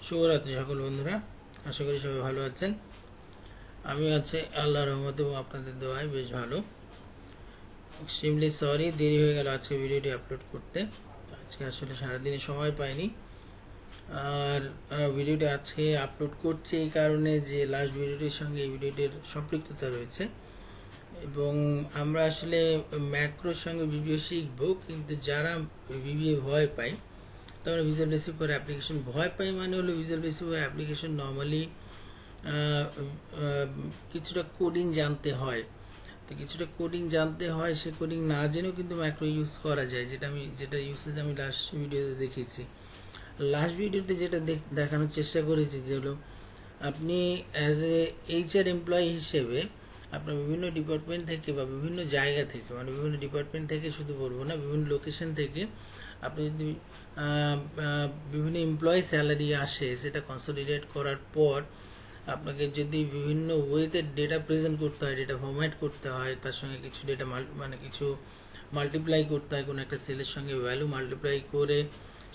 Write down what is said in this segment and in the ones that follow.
শুভরাত্রি সকল বন্ধুরা, আশা করি সবাই ভালো আছেন। আমি আছি আল্লাহর রহমতে এবং আপনাদের দোয়ায় বেশ ভালো। এক্সট্রিমলি সরি, দেরি হয়ে গেল আজকে ভিডিওটি আপলোড করতে। আজকে আসলে সারাদিনে সময় পাইনি। আর ভিডিওটি আজকে আপলোড করছি এই কারণে যে লাস্ট ভিডিওটির সঙ্গে এই ভিডিওটির সম্পৃক্ততা রয়েছে এবং আমরা আসলে ম্যাক্রোর সঙ্গে ভিডিও শিখবো, কিন্তু যারা ভিডিও ভয় পায়, তারপরে ভিজুয়াল বেসিক ফর অ্যাপ্লিকেশন ভয় পাই মানে হলো visual basic for application normally কিছুটা কোডিং জানতে হয়। তো কিছুটা কোডিং জানতে হয়, সে কোডিং না জেনেও কিন্তু ম্যাক্রো ইউজ করা যায়, যেটা ইউসেজ আমি লাস্ট ভিডিওতে দেখেছি। লাস্ট ভিডিওতে যেটা দেখানোর চেষ্টা করেছি যে হলো আপনি অ্যাজ এ এইচআর এমপ্লয়ি হিসেবে আপনার বিভিন্ন ডিপার্টমেন্ট থেকে বা বিভিন্ন জায়গা থেকে, মানে বিভিন্ন ডিপার্টমেন্ট থেকে শুধু বলবো না, বিভিন্ন লোকেশন থেকে আপনি যদি বিভিন্ন এমপ্লয়ি স্যালারি আসে, সেটা কনসলিডেট করার পর আপনাকে যদি বিভিন্ন ওয়েতে ডেটা প্রেজেন্ট করতে হয়, ডেটা ফরম্যাট করতে হয়, তার সঙ্গে কিছু ডেটা মানে কিছু মাল্টিপ্লাই করতে হয়, কোনো একটা সেলের সঙ্গে ভ্যালু মাল্টিপ্লাই করে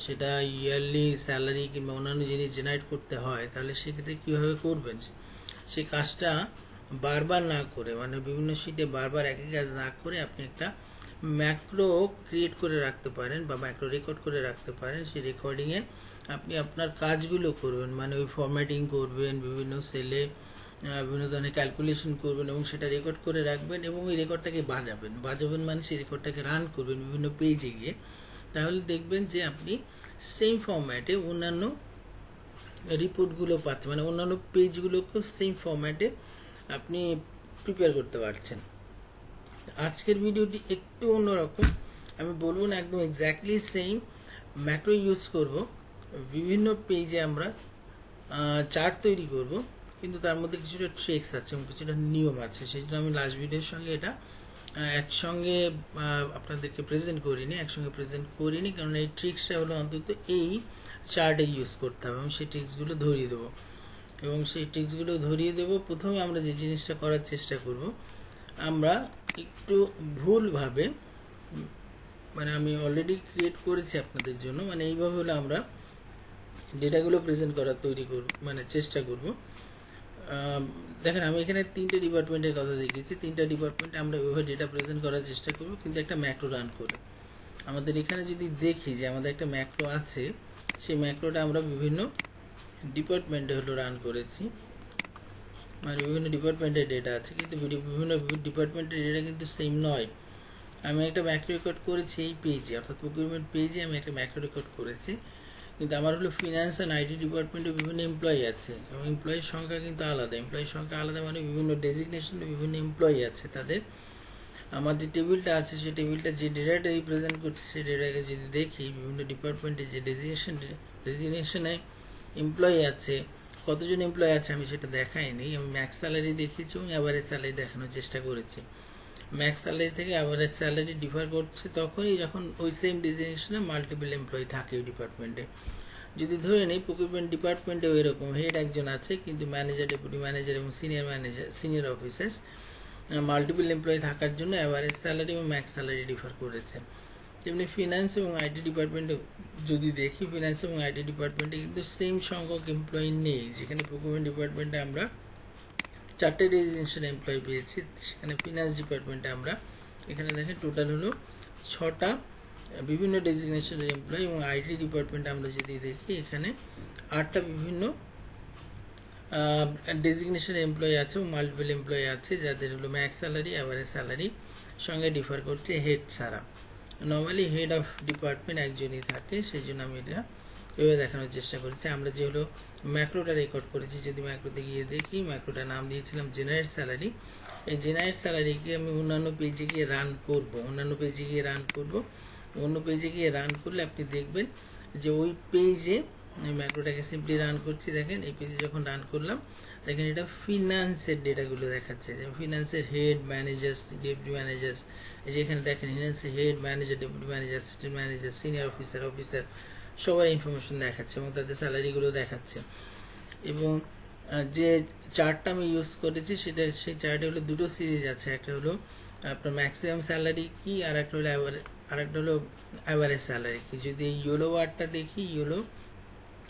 সেটা ইয়ারলি স্যালারি কিংবা অন্যান্য জিনিস জেনারেট করতে হয়, তাহলে সেক্ষেত্রে কীভাবে করবেন সেই কাজটা বারবার না করে, মানে বিভিন্ন শিটে বারবার একই কাজ না করে আপনি একটা ম্যাক্রো ক্রিয়েট করে রাখতে পারেন বা ম্যাক্রো রেকর্ড করে রাখতে পারেন। সেই রেকর্ডিংয়ে আপনি আপনার কাজগুলো করবেন, মানে ওই ফরম্যাটিং করবেন, বিভিন্ন সেলে বিভিন্ন ধরনের ক্যালকুলেশন করবেন এবং সেটা রেকর্ড করে রাখবেন এবং ওই রেকর্ডটাকে বাজাবেন মানে সেই রেকর্ডটাকে রান করবেন বিভিন্ন পেজে গিয়ে। তাহলে দেখবেন যে আপনি সেম ফরম্যাটে অন্যান্য রিপোর্টগুলো পাচ্ছেন, মানে অন্যান্য পেজগুলোকেও সেম ফরম্যাটে আপনি প্রিপেয়ার করতে পারছেন। আজকের ভিডিওটি একটু অন্যরকম, আমি বলবো না একদম এক্স্যাক্টলি সেম ম্যাক্রো ইউজ করব, বিভিন্ন পেজে আমরা চার্ট তৈরি করব, কিন্তু তার মধ্যে কিছুটা ট্রিক্স আছে এবং কিছুটা নিয়ম আছে। সেই জন্য আমি লাস্ট ভিডিওর সঙ্গে এটা একসঙ্গে আপনাদেরকে প্রেজেন্ট করিনি, কারণ এই ট্রিক্সটা হলো অন্তত এই চার্টে ইউজ করতে হবে। আমি সেই ট্রিক্সগুলো ধরিয়ে দেবো প্রথমে আমরা যে জিনিসটা করার চেষ্টা করব, আমরা একটু ভুলভাবে, মানে আমি অলরেডি ক্রিয়েট করেছি আপনাদের জন্য, মানে এইভাবে হলে আমরা ডেটাগুলো প্রেজেন্ট করার চেষ্টা করব। দেখেন, আমি এখানে 3টে ডিপার্টমেন্টের কথা দেখিয়েছি, 3টা ডিপার্টমেন্টে আমরা ওইভাবে ডেটা প্রেজেন্ট করার চেষ্টা করব, কিন্তু একটা ম্যাক্রো রান করে। আমাদের এখানে যদি দেখি যে আমাদের একটা ম্যাক্রো আছে, সেই ম্যাক্রোটা আমরা বিভিন্ন ডিপার্টমেন্টে রান করেছি, মানে বিভিন্ন ডিপার্টমেন্টের ডেটা আছে, কিন্তু বিভিন্ন ডিপার্টমেন্টের ডেটা কিন্তু সেম নয়। আমি একটা ম্যাক্রো রেকর্ড করেছি এই পেজে, অর্থাৎ প্রকিউরমেন্ট পেজে আমি একটা ম্যাক্রো রেকর্ড করেছি, কিন্তু আমার ফিনান্স অ্যান্ড আইটি ডিপার্টমেন্টে বিভিন্ন এমপ্লয়ি আছে এবং এমপ্লয়ির সংখ্যা কিন্তু আলাদা, মানে বিভিন্ন ডেজিগনেশনে বিভিন্ন এমপ্লয়ি আছে তাদের। আমার যে টেবিলটা আছে, সেই টেবিলটা যে ডেটাটা রিপ্রেজেন্ট করছে, সেই ডেটাকে যদি দেখি, বিভিন্ন ডিপার্টমেন্টে যে ডেজিগনেশনে এমপ্লয়ি আছে, কতজন এমপ্লয়ি আছে আমি সেটা দেখাইনি। আমি ম্যাক্স স্যালারি দেখিয়েছি এবং অ্যাভারেজ স্যালারি দেখানোর চেষ্টা করেছি। ম্যাক্স স্যালারি থেকে অ্যাভারেজ স্যালারি ডিফার করছে তখনই যখন ওই সেম ডেজিগনেশনে মাল্টিপল এমপ্লয়ি থাকে ওই ডিপার্টমেন্টে। যদি ধরে নিই প্রকিউরমেন্ট ডিপার্টমেন্টেও এরকম হেড একজন আছে, কিন্তু ম্যানেজার, ডেপুটি ম্যানেজার এবং সিনিয়র অফিসার্স মাল্টিপল এমপ্লয়ি থাকার জন্য অ্যাভারেজ স্যালারি এবং ম্যাক্স স্যালারি ডিফার করেছে। তেমনি ফিনান্স এবং আইটি ডিপার্টমেন্টে যদি দেখি, ফিনান্স এবং আইটি ডিপার্টমেন্টে কিন্তু সেম সংখ্যক এমপ্লয়ি নেই। যেখানে প্রকিউরমেন্ট ডিপার্টমেন্টে আমরা 4টে ডেজিগনেশন এমপ্লয়ি পেয়েছি, সেখানে ফিনান্স ডিপার্টমেন্টে আমরা এখানে দেখেন টোটাল 6টা বিভিন্ন ডেজিগনেশনের এমপ্লয়ি, এবং আইটি ডিপার্টমেন্টে আমরা যদি দেখি এখানে 8টা বিভিন্ন ডেজিগনেশন এমপ্লয়ি আছে এবং মাল্টিপল এমপ্লয়ি আছে, যাদের ম্যাক্স স্যালারি, অ্যাভারেজ স্যালারি সঙ্গে ডিফার করছে হেড ছাড়া। নর্মালি হেড অফ ডিপার্টমেন্ট একজনই থাকে, সেই জন্য আমি এটা এভাবে দেখানোর চেষ্টা করেছি। আমরা যে ম্যাক্রোটা রেকর্ড করেছি, যদি ম্যাক্রোতে গিয়ে দেখি, ম্যাক্রোটার নাম দিয়েছিলাম জেনারেট স্যালারি। এই জেনারেট স্যালারিকে আমি অন্য পেজে গিয়ে রান করলে আপনি দেখবেন যে ওই পেজে ম্যাক্রোটাকে সিম্পলি রান করছি। দেখেন এই পেজে যখন রান করলাম, দেখেন এটা ফিনান্সের ডেটাগুলো দেখাচ্ছে, ফিনান্সের হেড, ম্যানেজার্স, ডেপুটি ম্যানেজার্স, এই যে এখানে দেখেন ফিনান্সের head, manager, deputy manager, assistant manager, senior officer সবার ইনফরমেশন দেখাচ্ছে এবং তাদের স্যালারিগুলো দেখাচ্ছে। এবং যে চার্টটা আমি ইউজ করেছি, সেই চার্টে দুটো সিরিজ আছে, একটা আপনার ম্যাক্সিমাম স্যালারি কি, আর একটা হলো অ্যাভারেজ স্যালারি কি। যদি এই ইয়েলো বারটা দেখি, ইয়েলো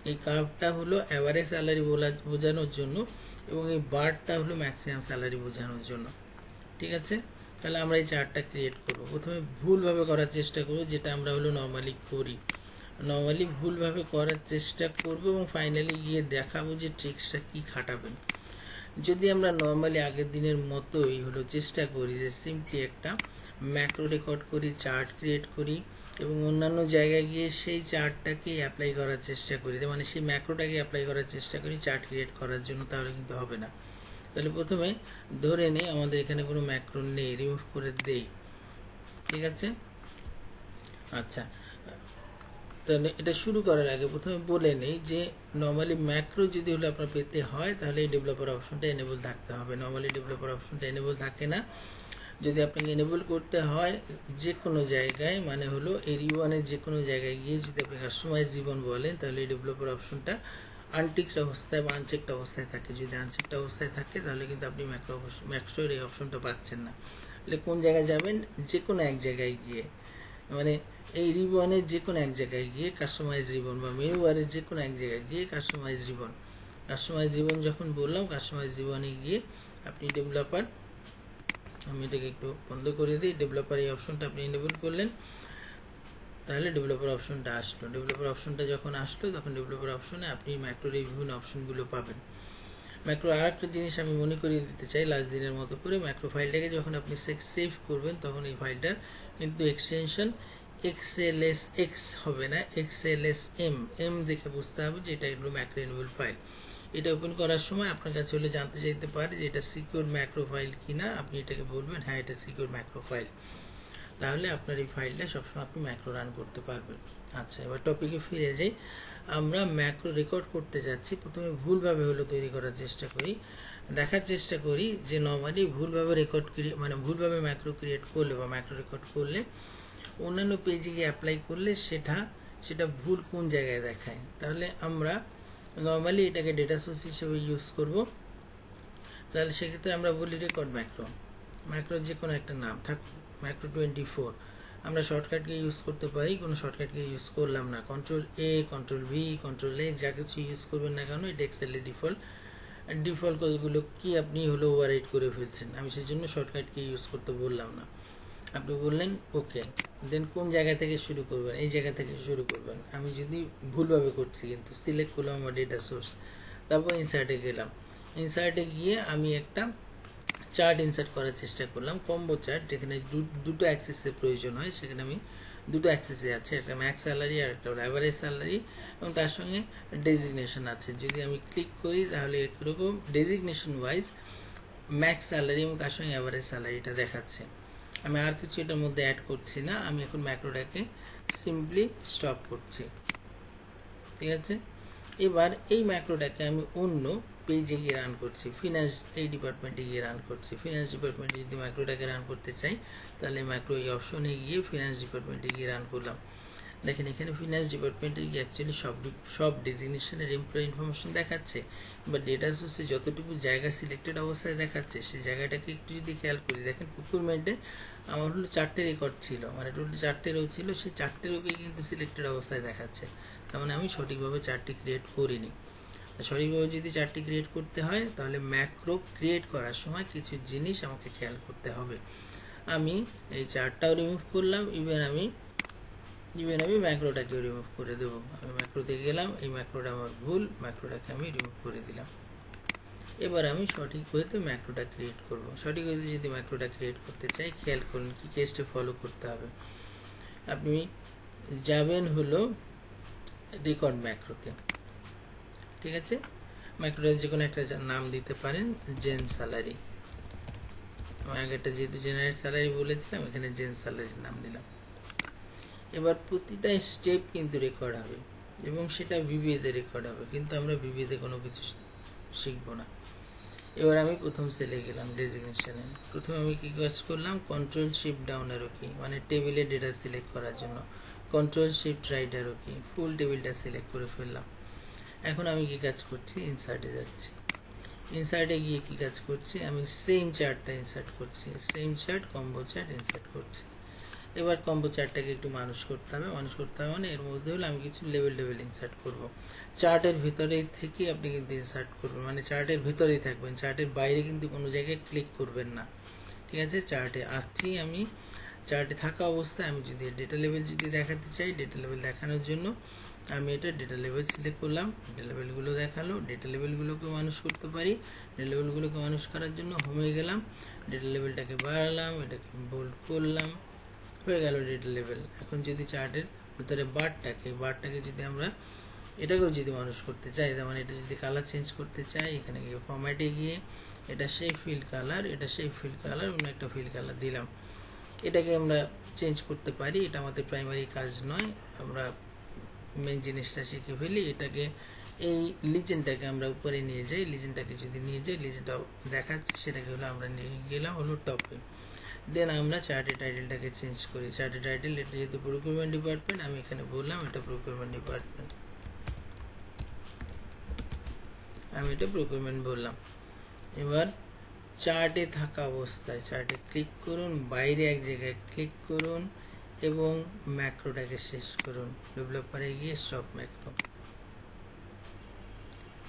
এই কার্ভটা হলো অ্যাভারেজ স্যালারি বোঝানোর জন্য এবং এই বারটা হলো ম্যাক্সিমাম স্যালারি বোঝানোর জন্য। ঠিক আছে, তাহলে আমরা এই চার্টটা ক্রিয়েট করব। প্রথমে ভুলভাবে করার চেষ্টা করব, যেটা আমরা হলো নর্মালি করি। নর্মালি ভুলভাবে করার চেষ্টা করব এবং ফাইনালি গিয়ে দেখাবো যে ট্রিক্সটা কি খাটাবেন। যদি আমরা নর্মালি আগের দিনের মতোই হলো চেষ্টা করি যে সিম্পলি একটা ম্যাক্রো রেকর্ড করি, চার্ট ক্রিয়েট করি এবং অন্যান্য জায়গায় গিয়ে সেই চার্টটাকে অ্যাপ্লাই করার চেষ্টা করি, মানে সেই ম্যাক্রোটাকে অ্যাপ্লাই করার চেষ্টা করি চার্ট ক্রিয়েট করার জন্য, তাহলে কিন্তু হবে না। তাহলে প্রথমে ধরে নেই আমাদের এখানে কোনো ম্যাক্রো নেই, রিমুভ করে দেই। ঠিক আছে, আচ্ছা, তাহলে এটা শুরু করার আগে প্রথমে বলে নেই যে নর্মালি ম্যাক্রো যদি হলো আপনার পেতে হয় তাহলে এই ডেভেলপার অপশনটা এনেবল থাকতে হবে। নর্মালি ডেভেলপার অপশনটা এনেবল থাকে না। যদি আপনাকে এনেবল করতে হয় যে কোনো জায়গায়, মানে হলো এরিওয়ানের যে কোনো জায়গায় গিয়ে যদি আপনি কাস্টমাইজ জীবন বলেন, তাহলে এই ডেভেলপার অপশনটা আনটিকড অবস্থায় বা আনচেকড অবস্থায় থাকে। যদি আনচেকড অবস্থায় থাকে তাহলে কিন্তু আপনি ম্যাক্রোর এই অপশনটা পাচ্ছেন না। তাহলে কোন জায়গায় যাবেন, যে কোনো এক জায়গায় গিয়ে, মানে এই রিবনের যে কোনো এক জায়গায় গিয়ে কাস্টমাইজ রিবন বা মেনু বারের যে কোনো এক জায়গায় গিয়ে কাস্টমাইজ রিবন যখন বললাম, কাস্টমাইজ রিবনে গিয়ে আপনি ডেভেলপার, আমি এটাকে একটু বন্ধ করে দিই, ডেভেলপার এই অপশনটা আপনি এনেবল করলেন, তাহলে ডেভেলপার অপশনটা আসলো। ডেভেলপার অপশনটা যখন আসলো তখন ডেভেলপার অপশনে আপনি ম্যাক্রোর এই বিভিন্ন অপশনগুলো পাবেন। ম্যাক্রো আর একটা জিনিস আমি মনে করিয়ে দিতে চাই লাস্ট দিনের মতো করে, ম্যাক্রো ফাইলটাকে যখন আপনি সেভ করবেন তখন এই ফাইলটার কিন্তু এক্সটেনশন XLSX হবে না, XLSM দেখে বুঝতে হবে যে এটা হলো ম্যাক্রো এনেবল ফাইল। এটা ওপেন করার সময় আপনার কাছে হলে জানতে চাইতে পারে যে এটা সিকিউর ম্যাক্রো ফাইল কিনা, আপনি এটাকে বলবেন হ্যাঁ এটা সিকিউর ম্যাক্রো ফাইল, তাহলে আপনার এই ফাইলটা সবসময় আপনি ম্যাক্রো রান করতে পারবেন। আচ্ছা, এবার টপিকে ফিরে যাই। আমরা ম্যাক্রো রেকর্ড করতে যাচ্ছি, প্রথমে ভুলভাবে হলো তৈরি করার চেষ্টা করি, দেখার চেষ্টা করি যে নর্মালি ভুলভাবে মানে ভুলভাবে ম্যাক্রো ক্রিয়েট করলে বা ম্যাক্রো রেকর্ড করলে অন্যান্য পেজে গিয়ে অ্যাপ্লাই করলে সেটা ভুল কোন জায়গায় দেখায়। তাহলে আমরা নর্মালি এটাকে ডেটা সোর্স হিসেবে ইউজ করব। তাহলে সেক্ষেত্রে আমরা বলি রেকর্ড ম্যাক্রো যে কোনো একটা নাম থাকুক, ম্যাক্রো 24 আমরা শর্টকাটকে ইউজ করতে পারি, কোনো শর্টকাটকে ইউজ করলাম না, Ctrl+A Ctrl+V Ctrl+A যা কিছু ইউজ করবেন না কেন, এটা এক্সেলের ডিফল্ট কোডগুলো কি আপনি হলো ওভাররাইট করে ফেলছেন, আমি সেই জন্য শর্টকাটকে ইউজ করতে বললাম না। আপনি বললেন ওকে, দেন কোন জায়গা থেকে শুরু করবেন, এই জায়গা থেকে শুরু করবেন। আমি যদি ভুলভাবে করছি কিন্তু সিলেক্ট করলাম আমার ডেটা সোর্স, তারপর ইনসার্টে গেলাম, ইনসার্টে গিয়ে আমি একটা চার্ট ইনসার্ট করার চেষ্টা করলাম, কম্বো চার্ট, যেখানে দুটো অ্যাক্সেসের প্রয়োজন হয়, সেখানে আমি দুটো অ্যাক্সেসে আছে, একটা ম্যাক্স স্যালারি আর একটা অ্যাভারেজ স্যালারি, এবং তার সঙ্গে ডেজিগনেশন আছে। যদি আমি ক্লিক করি তাহলে এরকম ডেজিগনেশন ওয়াইজ ম্যাক্স স্যালারি এবং তার সঙ্গে অ্যাভারেজ স্যালারিটা দেখাচ্ছে। আমি আর কিছু এটার মধ্যে অ্যাড করছি না, আমি এখন ম্যাক্রোটাকে সিম্পলি স্টপ করছি। ঠিক আছে, এবার এই ম্যাক্রোটাকে আমি অন্য পেজে গিয়ে রান করছি, ফিনান্স এই ডিপার্টমেন্টে গিয়ে রান করছি। ফিনান্স ডিপার্টমেন্টে যদি ম্যাক্রোটাকে রান করতে চাই তাহলে ম্যাক্রো এই অপশনে গিয়ে ফিনান্স ডিপার্টমেন্টে গিয়ে রান করলাম। দেখেন এখানে ফিনান্স ডিপার্টমেন্টে গিয়ে অ্যাকচুয়ালি সব ডেজিগনেশনের এমপ্লয় ইনফরমেশন দেখাচ্ছে, বা ডেটা সোর্সে যতটুকু জায়গা সিলেক্টেড অবস্থায় দেখাচ্ছে সেই জায়গাটাকে একটু যদি খেয়াল করি, দেখেন প্রকিউরমেন্টে আমার হলো 4টে রেকর্ড ছিল, মানে টোটাল 4টে রো ছিল, সেই 4টে রোকে কিন্তু সিলেক্টেড অবস্থায় দেখাচ্ছে, তার মানে আমি সঠিকভাবে চার্টটি ক্রিয়েট করিনি। সঠিকভাবে যদি চার্টটি ক্রিয়েট করতে হয় তাহলে ম্যাক্রো ক্রিয়েট করার সময় কিছু জিনিস আমাকে খেয়াল করতে হবে। আমি এই চার্টটাও রিমুভ করলাম, ইভেন আমি ম্যাক্রোটাকেও রিমুভ করে দেবো। আমি ম্যাক্রোতে গেলাম, এই ম্যাক্রোটা আমার ভুল, ম্যাক্রোটাকে আমি রিমুভ করে দিলাম। এবার আমি সঠিক ওয়েতে ম্যাক্রোটা ক্রিয়েট করব। সঠিক ওয়েতে যদি ম্যাক্রোটা ক্রিয়েট করতে চাই, খেয়াল করুন কি কেসটা ফলো করতে হবে। আপনি যাবেন হলো রেকর্ড ম্যাক্রোতে, ঠিক আছে, ম্যাক্রোটা যে কোনো একটা নাম দিতে পারেন, জেন স্যালারি। আমি আগেরটা যেহেতু জেনারেট স্যালারি বলেছিলাম, এখানে জেন স্যালারির নাম দিলাম। এবার প্রতিটা স্টেপ কিন্তু রেকর্ড হবে এবং সেটা ভিভিএতে রেকর্ড হবে, কিন্তু আমরা ভিভিএতে কোনো কিছু শিখবো না। এবার আমি প্রথম সেলে গেলাম ডেজিগনেশনে, প্রথমে আমি কি কাজ করলাম, Ctrl+Shift+Down অ্যারো কি, মানে টেবিলে ডেটা সিলেক্ট করার জন্য, Ctrl+Shift+Right অ্যারো কি, ফুল টেবিলটা সিলেক্ট করে ফেললাম। এখন আমি কি কাজ করছি, ইনসার্টে যাচ্ছি, ইনসার্টে গিয়ে কি কাজ করছি, আমি সেম চার্টটা ইনসার্ট করছি, same chart combo chart insert করছি। এবার কম্বো চার্টটাকে একটু মানুষ করতে হবে মানে এর মধ্যে হলে আমি কিছু লেভেল ইনসার্ট করব। চার্টের ভিতরেই থেকে আপনি কিন্তু ইনসার্ট করবেন, মানে চার্টের ভিতরেই থাকবেন, চার্টের বাইরে কিন্তু কোনো জায়গায় ক্লিক করবেন না। ঠিক আছে, চার্টে আছি আমি, চার্টে থাকা অবস্থায় আমি যদি ডেটা লেভেল যদি দেখাতে চাই, ডেটা লেভেল দেখানোর জন্য আমি এটা ডেটা লেভেল সিলেক্ট করলাম, ডেটা লেভেলগুলো দেখালো। ডেটা লেভেলগুলোকে মানুষ করতে পারি, ডেটা লেভেলগুলোকে মানুষ করার জন্য হোমে গেলাম, ডেটা লেভেলটাকে বাড়ালাম, এটাকে বোল্ড করলাম, হয়ে গেল ডেটা লেভেল। এখন যদি চার্টের ভিতরে বারটাকে যদি আমরা এটাকেও যদি মানুষ করতে চাই, তার মানে এটা যদি কালার চেঞ্জ করতে চাই, এখানে গিয়ে ফরম্যাটে গিয়ে এটা সেই ফিল্ড কালার, এটা সেই ফিল্ড কালার, অন্য একটা ফিল্ড কালার দিলাম, এটাকে আমরা চেঞ্জ করতে পারি। এটা আমাদের প্রাইমারি কাজ নয়, আমরা মেন জিনিসটা শিখে ফেলি। এটাকে এই লিজেন্ডটাকে আমরা উপরে নিয়ে যাই, লিজেন্ডটাকে যদি নিয়ে যাই, লিজেন্ডটা দেখাচ্ছে, সেটাকে হলো আমরা নিয়ে গেলাম হলো টপে। দেন আমরা চার্টের টাইটেলটাকে চেঞ্জ করি। চার্টের টাইটেল এটা যেহেতু প্রকিউরমেন্ট ডিপার্টমেন্ট, আমি এখানে বললাম এটা প্রকিউরমেন্ট ডিপার্টমেন্ট, আমি এটা প্রকিউরমেন্ট বললাম। এবার চার্টে থাকা অবস্থায় চার্টে ক্লিক করুন, বাইরে এক জায়গায় ক্লিক করুন এবং ম্যাক্রোটাকে শেষ করুন, ডেভেলপারে গিয়ে স্টপ ম্যাক্রো।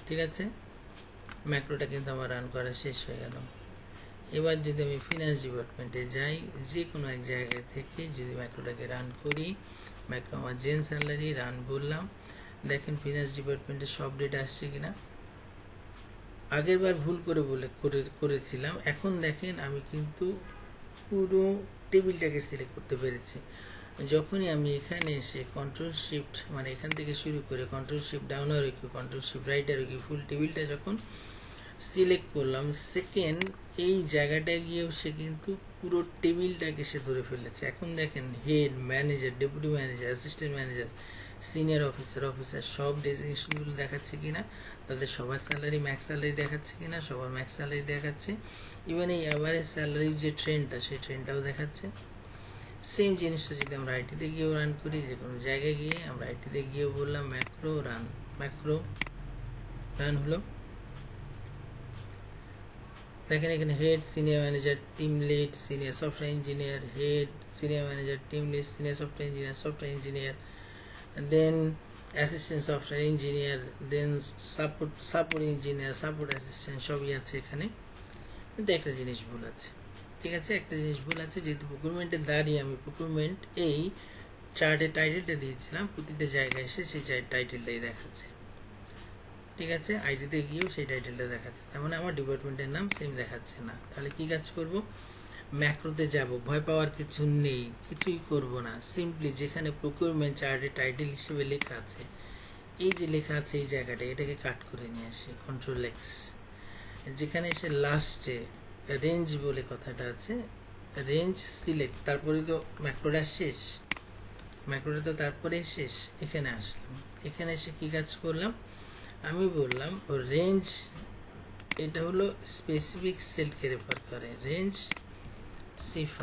ঠিক আছে, ম্যাক্রোটা কিন্তু আমার রান করা শেষ হয়ে গেল। এবার যদি আমি ফিনান্স ডিপার্টমেন্টে যাই, যে কোনো এক জায়গা থেকে যদি ম্যাক্রোটাকে রান করি, ম্যাক্রো আমার জেন স্যালারি রান বললাম, দেখেন ফিনান্স ডিপার্টমেন্টে সব ডেটা আসছে কিনা। আগের বার ভুল করেছিলাম, এখন দেখেন আমি কিন্তু পুরো টেবিলটাকে সিলেক্ট করতে পেরেছি। যখনই আমি এখানে এসে কন্ট্রোল শিফট, মানে এখান থেকে শুরু করে কন্ট্রোল শিফট ডাউন আর কি কন্ট্রোল শিফট রাইট আর কি ফুল টেবিলটা যখন সিলেক্ট করলাম, সেকেন্ড এই জায়গাটায় গিয়েও সে কিন্তু পুরো টেবিলটাকে সে ধরে ফেলেছে। এখন দেখেন head, manager, deputy manager, assistant manager, senior officer সব ডেজিগনেশনগুলো দেখাচ্ছে কিনা, তাদের সবার স্যালারি ম্যাক্স স্যালারি দেখাচ্ছে কিনা, সবার ম্যাক্স স্যালারি দেখাচ্ছে। ইভেন এই অ্যাভারেজ স্যালারির যে ট্রেন্ডটা, সেই ট্রেন্ডটাও দেখাচ্ছে। সেম জিনিসটা যদি আমরা আইটিতে গিয়েও রান করি, যে কোনো জায়গায় গিয়ে আমরা আইটিতে গিয়েও বললাম ম্যাক্রো রান হলো। দেখেন এখানে head, senior manager, team lead, senior software engineer, head, senior manager, team lead, senior software engineer, then assistant software engineer, then support engineer, support assistant সবই আছে এখানে। কিন্তু একটা জিনিস ভুল আছে। ঠিক আছে, একটা জিনিস ভুল আছে, যেহেতু প্রকিউরমেন্টের দাঁড়িয়ে আমি প্রকিউরমেন্ট এই চার্টের টাইটেলটা দিয়েছিলাম, প্রতিটা জায়গায় এসে সেই টাইটেলটাই দেখাচ্ছে। ঠিক আছে, আইডিতে গিয়েও সেই টাইটেলটা দেখাচ্ছে, তার মানে আমার ডিপার্টমেন্টের নাম সেম দেখাচ্ছে না। তাহলে কি কাজ করব, ম্যাক্রোতে যাব, ভয় পাওয়ার কিছু নেই, কিছুই করব না। সিম্পলি যেখানে প্রকিউরমেন্ট চার্টের টাইটেল হিসেবে লেখা আছে, এই যে লেখা আছে এই জায়গাটা, এটাকে কাট করে নিয়ে আসি, কন্ট্রোল এক্স। যেখানে এসে লাস্টে রেঞ্জ বলে কথাটা আছে, রেঞ্জ সিলেক্ট, তারপরে তো ম্যাক্রোটা শেষ, ম্যাক্রোটা তো তারপরে শেষ। এখানে আসলাম, এখানে এসে কি কাজ করলাম, আমি বললাম রেঞ্জ, এটা হলো স্পেসিফিক সেলকে রেফার করে, রেঞ্জ C5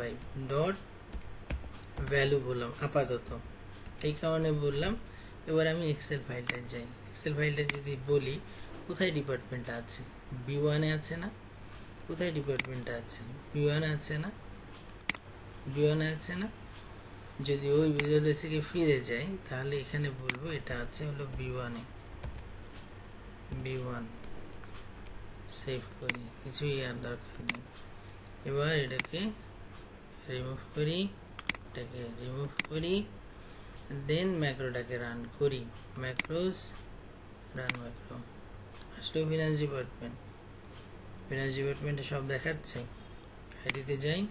ডট ভ্যালু বললাম আপাতত, এই কারণে বললাম। এবার আমি এক্সেল ফাইলটায় যাই, এক্সেল ফাইলটা যদি বলি কোথায় ডিপার্টমেন্টটা আছে, B1-এ আছে না, কোথায় ডিপার্টমেন্টটা আছে, B1-এ আছে না, B1-এ আছে না। যদি ওই ভিজুয়াল বেসিকে ফিরে যাই, তাহলে এখানে বলবো এটা আছে হলো B1-এ, B1 সেভ করি, কিছুই আর দরকার নেই। এবার এটাকে রিমুভ করি, দেন ম্যাক্রোটাকে রান করি, ম্যাক্রোস রান ম্যাক্রো আসলে ফিনান্স ডিপার্টমেন্টে সব দেখাচ্ছে। আইডিতে যাই,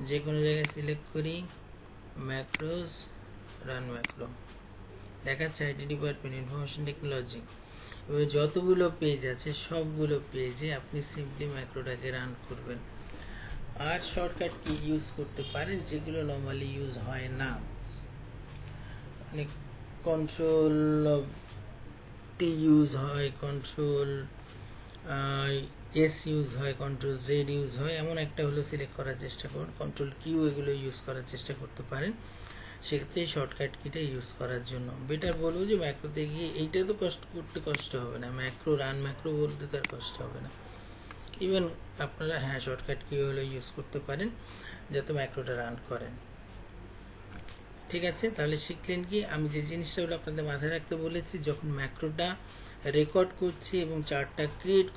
যে কোনো জায়গায় সিলেক্ট করি, ম্যাক্রোস রান ম্যাক্রো দেখাচ্ছে, আইটি ডিপার্টমেন্ট, ইনফরমেশন টেকনোলজি। এবার যতগুলো পেজ আছে সবগুলো পেজে আপনি সিম্পলি ম্যাক্রোটাকে রান করবেন। আর শর্টকাট কি ইউজ করতে পারেন, যেগুলো নর্মালি ইউজ হয় না, মানে কন্ট্রোল টি ইউজ হয়, কন্ট্রোল এস ইউজ হয়, কন্ট্রোল জেড ইউজ হয়, এমন একটা হলো সিলেক্ট করার চেষ্টা করুন। কন্ট্রোল কিউ এগুলো ইউজ করার চেষ্টা করতে পারেন, সেক্ষেত্রে শর্টকাট কিটা ইউজ করার জন্য বেটার বলবো যে ম্যাক্রোতে গিয়ে এইটা তো কষ্ট হবে না, ম্যাক্রো রান ম্যাক্রো বলতে তার কষ্ট হবে না। ইভেন আপনারা শর্টকাট কি হলো ইউজ করতে পারেন যাতে ম্যাক্রোটা রান করেন। ঠিক আছে, তাহলে শিখলেন কি, আমি যে জিনিসটা হলো আপনাদের মাথায় রাখতে বলেছি, যখন ম্যাক্রোটা রেকর্ড করছি এবং চার্টটা ক্রিয়েট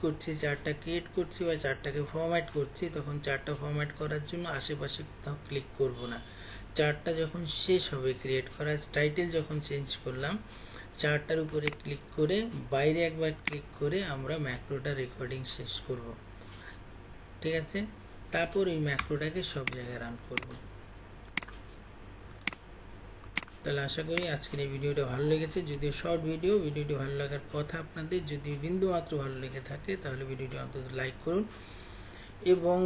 করছি বা চার্টটাকে ফরম্যাট করছি, তখন চার্টটা ফরম্যাট করার জন্য আশেপাশে কোথাও ক্লিক করব না। চার্টটা যখন শেষ হবে ক্রিয়েট করা, টাইটেল যখন চেঞ্জ করলাম, চার্টটার উপরে ক্লিক করে বাইরে একবার ক্লিক করে আমরা ম্যাক্রোটা রেকর্ডিং শেষ করব। ঠিক আছে, তারপর এই ম্যাক্রোটাকে সব জায়গায় রান করব। তাহলে আশা করি আজকের এই ভিডিওটা ভালো লেগেছে। যদিও শর্ট ভিডিও, ভিডিওটি ভালো লাগার কথা আপনাদের। যদি বিন্দু মাত্র ভালো লেগে থাকে তাহলে ভিডিওটি অন্তত লাইক করুন, এবং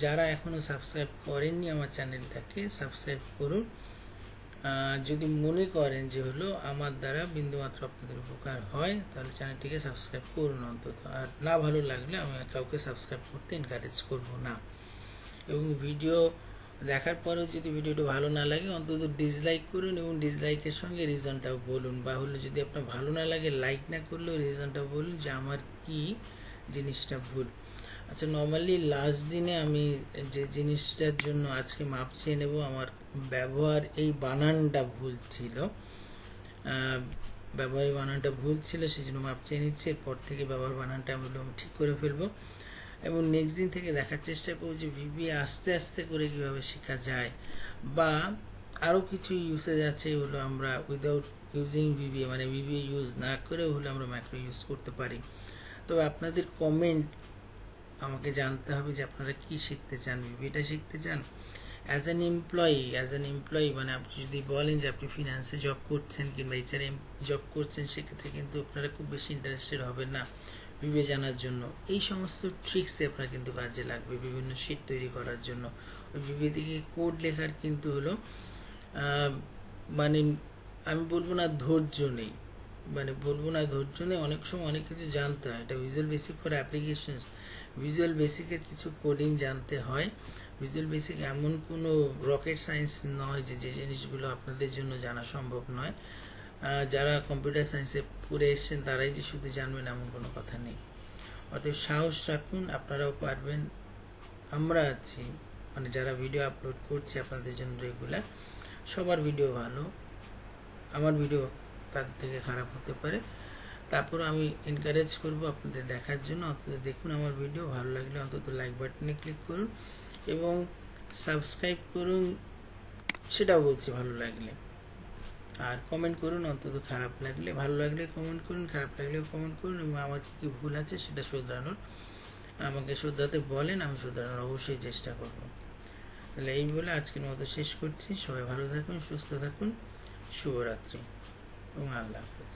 যারা এখনও সাবস্ক্রাইব করেননি আমার চ্যানেলটাকে সাবস্ক্রাইব করুন। যদি মনে করেন যে হলো আমার দ্বারা বিন্দুমাত্র আপনাদের উপকার হয়, তাহলে চ্যানেলটিকে সাবস্ক্রাইব করুন অন্তত। আর না ভালো লাগলে আমি কাউকে সাবস্ক্রাইব করতে এনকারেজ করব না। এবং ভিডিও দেখার পরেও যদি ভিডিওটা ভালো না লাগে অন্তত ডিসলাইক করুন, এবং ডিসলাইকের সঙ্গে রিজনটাও বলুন, বা হলে যদি আপনার ভালো না লাগে লাইক না করলেও রিজনটা বলুন যে আমার কি জিনিসটা ভুল। আচ্ছা, নর্মালি লাস্ট দিনে আমি যে জিনিসটার জন্য আজকে মাপ চেয়ে নেব, আমার ব্যবহার এই বানানটা ভুল ছিল, ব্যবহারের বানানটা ভুল ছিল, সেই জন্য মাপ চেয়ে নিচ্ছি। এরপর থেকে ব্যবহার বানানটা আমি ঠিক করে ফেলবো, এবং নেক্সট দিন থেকে দেখার চেষ্টা করবো যে ভিবি আস্তে আস্তে করে কীভাবে শেখা যায়, বা আরও কিছু ইউসেজ আছে হলো আমরা উইদাউট ইউজিং ভিবি, মানে ভিবি ইউজ না করেও হলে আমরা ম্যাক্রো ইউজ করতে পারি। তবে আপনাদের কমেন্ট আমাকে জানতে হবে যে আপনারা কি শিখতে চান, ভিবিটা শিখতে চান অ্যাজ অ্যান এমপ্লয়ি, মানে আপনি যদি বলেন যে আপনি ফিনান্সে জব করছেন কিংবা এইচআরে জব করছেন, সেক্ষেত্রে কিন্তু আপনারা খুব বেশি ইন্টারেস্টেড হবেন না ভিবি জানার জন্য। এই সমস্ত ট্রিক্সে আপনার কিন্তু কাজে লাগবে বিভিন্ন শিট তৈরি করার জন্য। ওই ভিবি দিকে কোড লেখার কিন্তু হলো মানে আমি বলবো না ধৈর্য নেই, অনেক সময় অনেক কিছু জানতে হয়। এটা visual basic for applications, visual বেসিকের কিছু কোডিং জানতে হয়। ভিজুয়াল বেসিক এমন কোনো রকেট সায়েন্স নয় যে জিনিসগুলো আপনাদের জন্য জানা সম্ভব নয়। যারা কম্পিউটার সায়েন্সে পড়ে এসছেন তারাই যে শুধু জানবেন এমন কোনো কথা নেই। অতএব সাহস রাখুন, আপনারাও পারবেন। আমরা আছি, মানে যারা ভিডিও আপলোড করছে আপনাদের জন্য রেগুলার, সবার ভিডিও ভালো, আমার ভিডিও তার থেকে খারাপ হতে পারে, তারপর আমি এনকারেজ করব আপনাদের দেখার জন্য। অন্তত দেখুন আমার ভিডিও, ভালো লাগলে অন্তত লাইক বাটনে ক্লিক করুন এবং সাবস্ক্রাইব করুন, সেটাও বলছি ভালো লাগলে। আর কমেন্ট করুন অন্তত, খারাপ লাগলে, ভালো লাগলে কমেন্ট করুন, খারাপ লাগলেও কমেন্ট করুন, এবং আমার কী কী ভুল আছে সেটা শুধরানোর আমাকে শুধরাতে বলেন, আমি শুধরানোর অবশ্যই চেষ্টা করব। তাহলে এই বলে আজকের মতো শেষ করছি। সবাই ভালো থাকুন, সুস্থ থাকুন, শুভরাত্রি এবং আল্লাহ হাফেজ।